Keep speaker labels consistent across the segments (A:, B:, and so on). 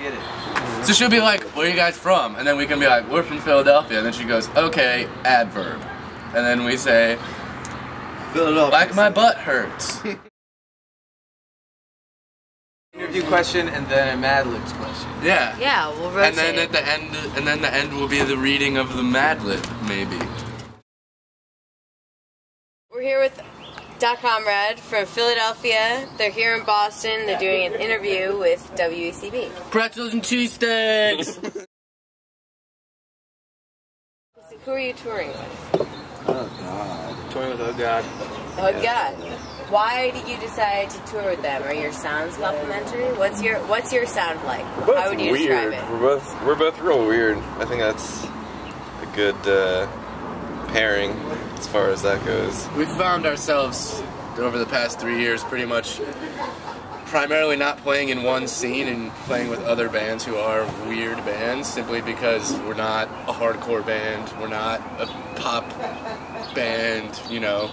A: get it.
B: So she'll be like, where are you guys from? And then we can be like, we're from Philadelphia. And then she goes, okay, adverb. And then we say,
A: Philadelphia.
B: like my butt hurts.
A: Interview question and then a Mad Libs question.
B: Yeah.
C: Yeah, we'll rotate.
B: And then at the end, the end will be the reading of the Mad Lib, maybe.
C: We're here with Comrade from Philadelphia. They're here in Boston. They're doing an interview with WECB.
B: Pretzels and cheesesteaks!
C: Who are you touring with?
A: Oh God. Touring with Oh God.
C: Oh God. Why did you decide to tour with them? Are your sounds complimentary? What's your sound like? How would you describe it?
D: We're both real weird. I think that's a good pairing as far as that goes.
B: We found ourselves over the past 3 years pretty much primarily not playing in one scene and playing with other bands who are weird bands simply because we're not a hardcore band, we're not a pop band, you know,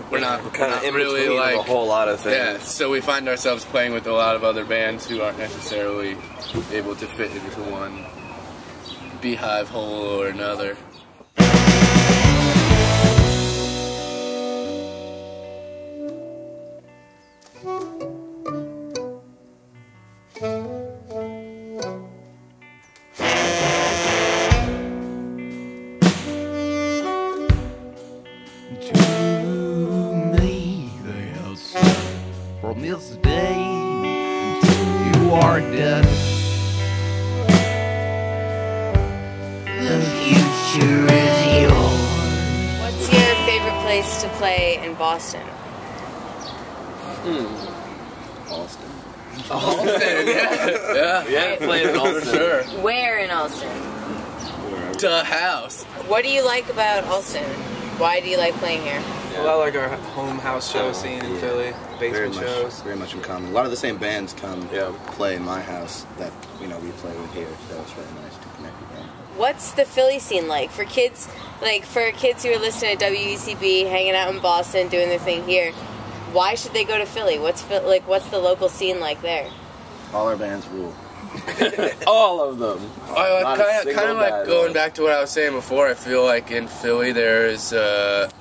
B: we're not really like
D: a whole lot of things.
B: Yeah, so we find ourselves playing with a lot of other bands who aren't necessarily able to fit into one beehive hole or another.
E: From this day until you are dead, the future is yours.
C: What's your favorite place to play in Boston?
A: Austin.
B: Alston, yeah, playing in Alston, for sure.
C: Where in Alston?
B: The house.
C: What do you like about Alston? Why do you like playing here?
A: Well, I like our home house show scene in Philly, basement shows.
F: Very much in common. A lot of the same bands come play in my house that we play with here, so it's really nice to connect with them.
C: What's the Philly scene like for kids? Like for kids who are listening to WECB, hanging out in Boston, doing their thing here. Why should they go to Philly? What's the local scene like there?
F: All our bands rule.
D: All of them.
B: Kind of like going back to what I was saying before. I feel like in Philly there's an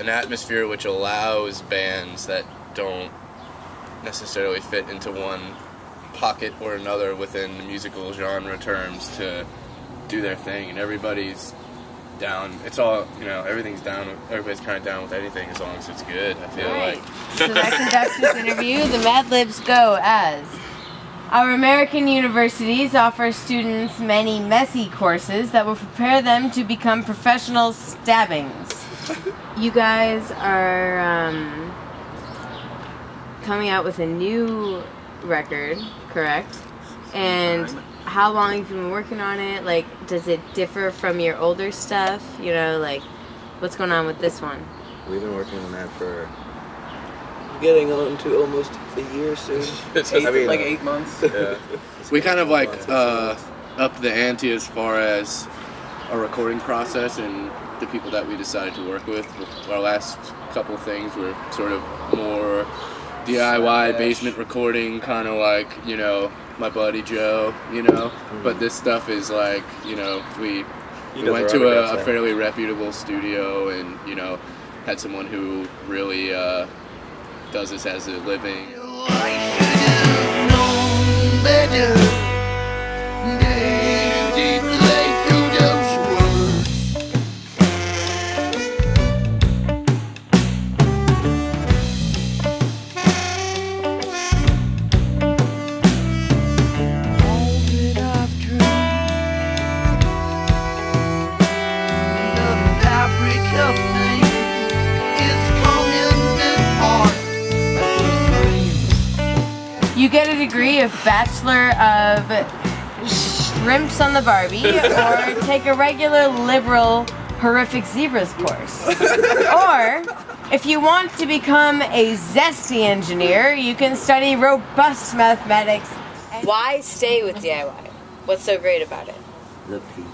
B: atmosphere which allows bands that don't necessarily fit into one pocket or another within the musical genre terms to do their thing, and everybody's down. It's all, everything's down. Everybody's kind of down with anything as long as it's good, I feel like.
C: So that conducts this interview. The Mad Libs go as: our American universities offer students many messy courses that will prepare them to become professional stabbings. You guys are coming out with a new record, correct? And how long have you been working on it? Like, does it differ from your older stuff? Like, what's going on with this one?
G: We've been working on that for getting on to almost a year soon.
A: Like 8 months.
B: Yeah. We kind of like up the ante as far as our recording process and the people that we decided to work with. Our last couple things were sort of more DIY basement recording, kind of like, my buddy Joe, but this stuff is like, we went to a fairly reputable studio and, had someone who really does this as a living.
C: You get a degree of Bachelor of Shrimps on the Barbie, or take a regular liberal horrific zebras course. Or, if you want to become a zesty engineer, you can study robust mathematics. Why stay with DIY? What's so great about it?
F: The people.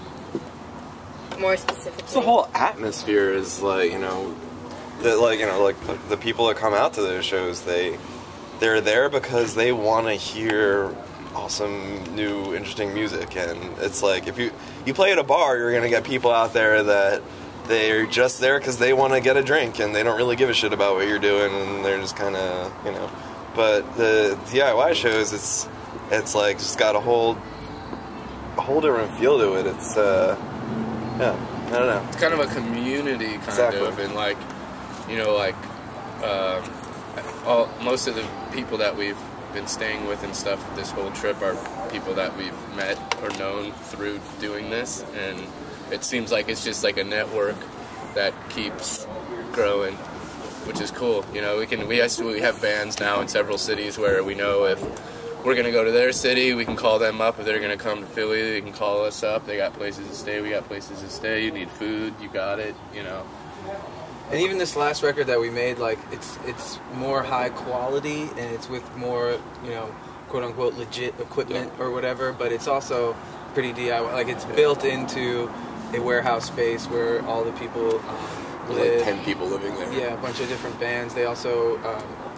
C: More specifically.
D: It's the whole atmosphere is like, the people that come out to those shows, they're there because they want to hear awesome, new, interesting music. And it's like, if you play at a bar, you're going to get people out there that they're just there because they want to get a drink, and they don't really give a shit about what you're doing, and they're just kind of, you know. But the DIY shows, it's like just got a whole different feel to it. It's yeah, I don't know.
B: It's kind of a community kind of, and like, you know, like most of the people that we've been staying with and stuff this whole trip are people that we've met or known through doing this, and it seems like it's just like a network that keeps growing, which is cool. You know, we have bands now in several cities where we know if we're gonna go to their city, we can call them up. If they're gonna come to Philly, they can call us up. They got places to stay, we got places to stay. You need food, you got it, you know.
A: And even this last record that we made, like, it's more high quality, and it's with more, you know, quote unquote legit equipment or whatever, but it's also pretty DIY. Like, it's built into a warehouse space where all the people live.
B: Like 10 people living there.
A: Yeah, a bunch of different bands. They also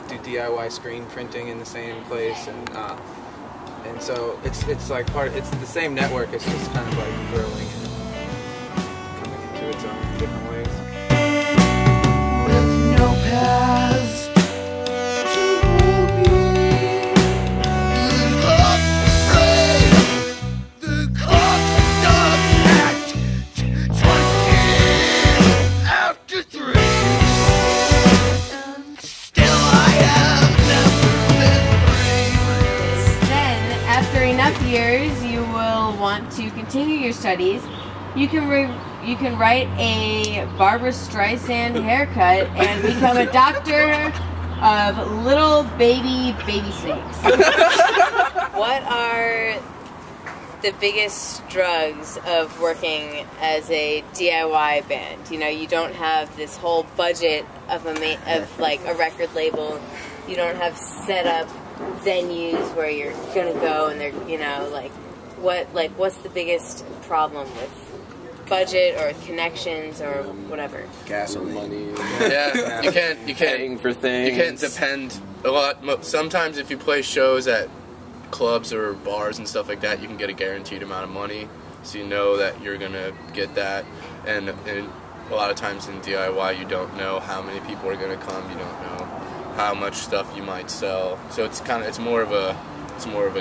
A: do DIY screen printing in the same place, and so it's like it's the same network. It's just kind of like growing and coming into its own different ways.
E: With no past to hold me, the clock stopped at 20 after 3, and still I have never been free.
C: Then, after enough years, you will want to continue your studies. You can write a Barbra Streisand haircut and become a doctor of little baby snakes.
H: What are the biggest drugs of working as a DIY band? You know, you don't have this whole budget of like a record label. You don't have set up venues where you're gonna go, and they're, you know, what's the biggest problem with budget or connections or whatever?
F: Gasoline.
B: Money. Yeah, you can't
D: Paying for things.
B: You can't depend a lot. Sometimes if you play shows at clubs or bars and stuff like that, you can get a guaranteed amount of money, so you know that you're gonna get that. And a lot of times in DIY, you don't know how many people are gonna come. You don't know how much stuff you might sell. So it's more of a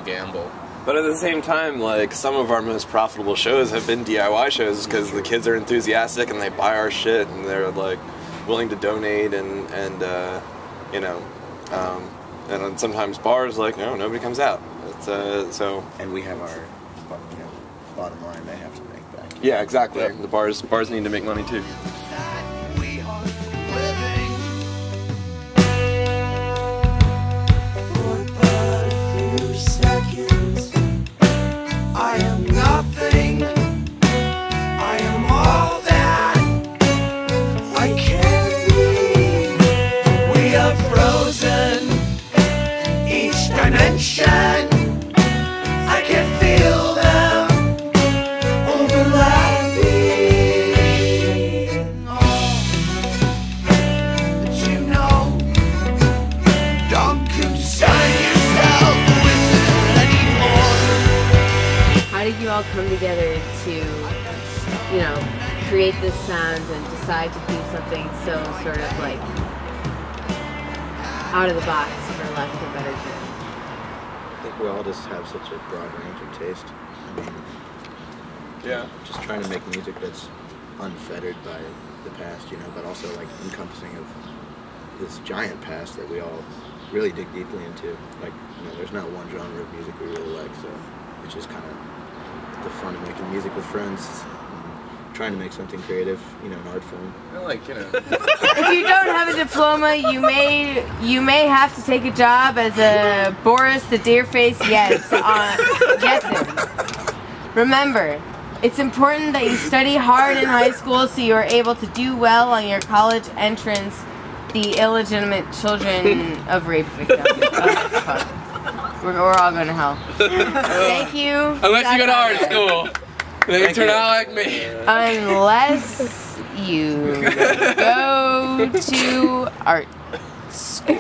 B: gamble.
D: But at the same time, like, some of our most profitable shows have been DIY shows because the kids are enthusiastic and they buy our shit and they're like willing to donate and you know, and then sometimes bars like, no, nobody comes out. It's so.
F: And we have our, you know, bottom line they have to make back.
D: Yeah, exactly.
B: Yep.
D: The bars need to make money too.
E: We are living for but a few seconds. I am nothing. I am all that I can be. We are frozen. Each dimension, I can feel them overlapping. Oh, but you know, don't concern yourself with it anymore.
C: How did you all come together to, you know, create this sound and decide to do something so sort of like out of the box, for lack of a better term?
F: I think we all just have such a broad range of taste. I mean,
D: Yeah.
F: just trying to make music that's unfettered by the past, you know, but also like encompassing of this giant past that we all really dig deeply into. Like, you know, there's not one genre of music we really like, so it's just kind of the fun of making music with friends, and trying to make something creative, you know, an art form.
D: I like, you know.
C: If you don't have a diploma, you may have to take a job as a Boris the Deerface Jetson. Remember, it's important that you study hard in high school so you are able to do well on your college entrance. The illegitimate children of rape victims. Oh, fuck. We're all going to hell. Thank you.
B: Unless you go to art school. They turn out like me.
C: Unless you go to art school.